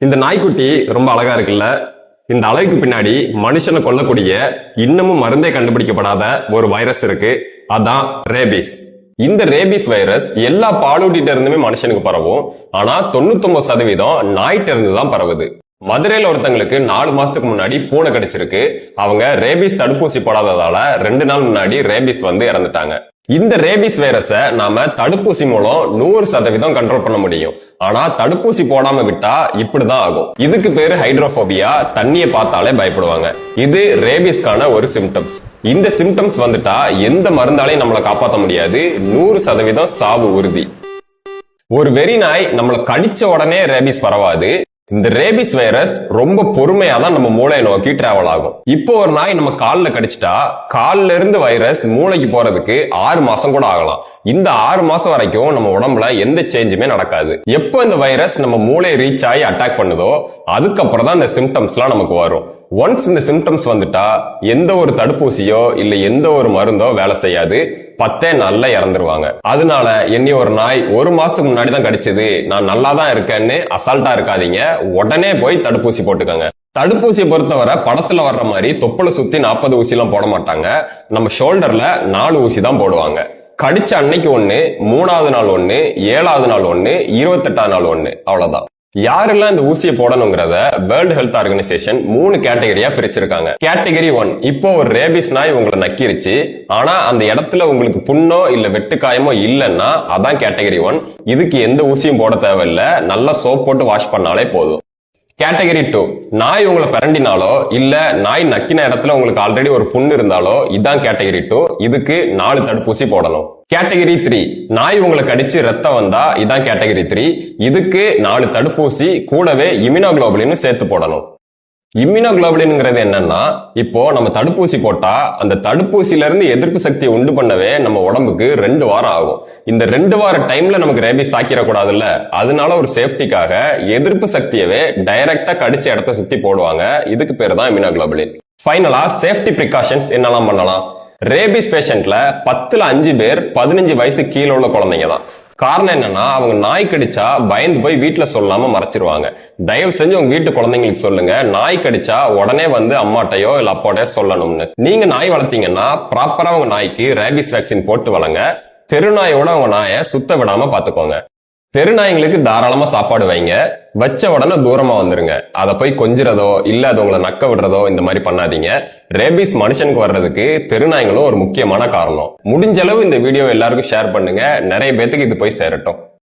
இந்த நாய்க்குட்டி ரொம்ப அழகா இருக்குல்ல. இந்த அழகுக்கு பின்னாடி மனுஷனை கொல்லக்கூடிய இன்னமும் மருந்தே கண்டுபிடிக்கப்படாத ஒரு வைரஸ் இருக்கு. அதான் ரேபிஸ். இந்த ரேபிஸ் வைரஸ் எல்லா பாலூட்டிட்ட இருந்துமே மனுஷனுக்கு பரவும். ஆனா 99% நாய்கிட்ட இருந்து தான் பரவுது. மதுரையில ஒருத்தங்களுக்கு 4 மாசத்துக்கு முன்னாடி பூனை கடிச்சிருக்கு. அவங்க ரேபிஸ் தடுப்பூசி போடாததால 2 நாள் முன்னாடி ரேபிஸ் வந்து இறந்துட்டாங்க. இந்த ரேபிஸ் வைரஸ நாம தடுப்பூசி மூலம் 100% கண்ட்ரோல் பண்ண முடியும். ஆனா தடுப்பூசி போடாம விட்டா இப்படிதான் ஆகும். இதுக்கு பேரு ஹைட்ரோபோபியா. தண்ணியை பார்த்தாலே பயப்படுவாங்க. இது ரேபிஸ்கான ஒரு சிம்டம்ஸ். இந்த சிம்டம்ஸ் வந்துட்டா எந்த மருந்தாலையும் நம்மளை காப்பாற்ற முடியாது. 100% சாவு உறுதி. ஒரு வெறி நாய் நம்மளை கடிச்ச உடனே ரேபிஸ் பரவாது. இந்த ரேபிஸ் வைரஸ் ரொம்ப பொறுமையா தான் நம்ம மூளையை நோக்கி டிராவல் ஆகும். இப்போ ஒரு நாய் நம்ம கால்ல கடிச்சிட்டா கால்ல இருந்து வைரஸ் மூளைக்கு போறதுக்கு 6 மாசம் கூட ஆகலாம். இந்த 6 மாசம் வரைக்கும் நம்ம உடம்புல எந்த சேஞ்சுமே நடக்காது. எப்போ இந்த வைரஸ் நம்ம மூளையை ரீச் ஆகி அட்டாக் பண்ணுதோ அதுக்கப்புறம் தான் இந்த சிம்டம்ஸ் எல்லாம் நமக்கு வரும். ஒன்ஸ் இந்த சிம்டம்ஸ் வந்துட்டா எந்த ஒரு தடுப்பூசியோ இல்ல எந்த ஒரு மருந்தோ வேலை செய்யாது. 10 நாள்ல இறந்துருவாங்க. அதனால என்னை ஒரு நாய் 1 மாசத்துக்கு முன்னாடி தான் கடிச்சது, நான் நல்லா தான் இருக்கேன்னு அசால்ட்டா இருக்காதீங்க. உடனே போய் தடுப்பூசி போட்டுக்கோங்க. தடுப்பூசியை பொறுத்தவரை படத்துல வர்ற மாதிரி தொப்புளை சுத்தி 40 ஊசி எல்லாம் போட மாட்டாங்க. நம்ம ஷோல்டர்ல 4 ஊசி தான் போடுவாங்க. கடிச்ச அன்னைக்கு 1, 3வது நாள் 1, 7வது நாள் 1, 28வது நாள் 1, அவ்வளவுதான். யாரெல்லாம் இந்த ஊசியை போடணுங்கிறத வேர்ல்ட் ஹெல்த் ஆர்கனைசேஷன் 3 கேட்டகரியா பிரிச்சிருக்காங்க. கேட்டகரி 1, இப்போ ஒரு ரேபிஸ் நாய் உங்களை நக்கிருச்சு, ஆனா அந்த இடத்துல உங்களுக்கு புண்ணோ இல்ல வெட்டுக்காயமோ இல்லைன்னா அதான் கேட்டகரி 1. இதுக்கு எந்த ஊசியும் போட தேவையில்லை, நல்லா சோப் போட்டு வாஷ் பண்ணாலே போதும். கேட்டகரி 2, நாய் உங்களை பிரண்டினாலோ இல்ல நாய் நக்கின இடத்துல உங்களுக்கு ஆல்ரெடி ஒரு புண்ணு இருந்தாலோ இதான் கேட்டகரி 2. இதுக்கு 4 தடுப்பூசி போடணும். கேட்டகரி 3, நாய் உங்களை கடிச்சு ரத்தம் வந்தா இதான் கேட்டகரி 3. இதுக்கு 4 தடுப்பூசி கூடவே இம்யூனோகுளோபுலின் சேர்த்து போடணும். இம்யூனோகுளோபுலின்ங்கிறது என்னன்னா, இப்போ நம்ம தடுப்பூசி போட்டா அந்த தடுப்பூசியில இருந்து எதிர்ப்பு சக்தியை உண்டு பண்ணவே நம்ம உடம்புக்கு 2 வாரம் ஆகும். இந்த 2 வார டைம்ல நமக்கு ரேபிஸ் தாக்கிடக்கூடாதுல்ல, அதனால ஒரு சேஃப்டிக்காக எதிர்ப்பு சக்தியவே டைரக்டா கடிச்ச இடத்த சுத்தி போடுவாங்க. இதுக்கு பேரு தான் இம்யூனோகுளோபுலின். ஃபைனலா சேஃப்டி ப்ரிகாஷன்ஸ் என்னெல்லாம் பண்ணலாம்? ரேபிஸ் பேஷண்ட்ல 10ல் 5 பேர் 15 வயசு கீழே உள்ள குழந்தைங்க தான். காரணம் என்னன்னா, அவங்க நாய் கடிச்சா பயந்து போய் வீட்டுல சொல்லாம மறைச்சிருவாங்க. தயவு செஞ்சு உங்க வீட்டு குழந்தைங்களுக்கு சொல்லுங்க, நாய் கடிச்சா உடனே வந்து அம்மாட்டையோ இல்ல அப்பாட்டையோ சொல்லணும்னு. நீங்க நாய் வளர்த்தீங்கன்னா ப்ராப்பரா உங்க நாய்க்கு ரேபிஸ் வேக்சின் போட்டு வளங்க. தெருநாயோட உங்க நாயை சுத்த விடாம பாத்துக்கோங்க. தெருநாய்களுக்கு தாராளமா சாப்பாடு வைங்க. வச்ச உடனே தூரமா வந்துருங்க. அதை போய் கொஞ்சிறதோ இல்ல அது உங்களை நக்க விடுறதோ இந்த மாதிரி பண்ணாதீங்க. ரேபிஸ் மனுஷனுக்கு வர்றதுக்கு தெருநாய்களும் ஒரு முக்கியமான காரணம். முடிஞ்ச அளவு இந்த வீடியோ எல்லாருக்கும் ஷேர் பண்ணுங்க. நிறைய பேத்துக்கு இது போய் சேரட்டும்.